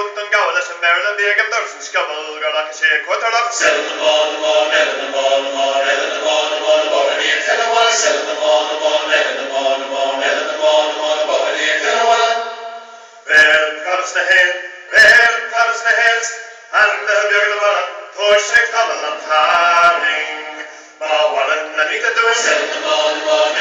út an gaile sem merle bí an dors an scabal go le sé cuatarach. And the Birlamara, Toy Shake Double and Taring, Bawalan, and Nita doing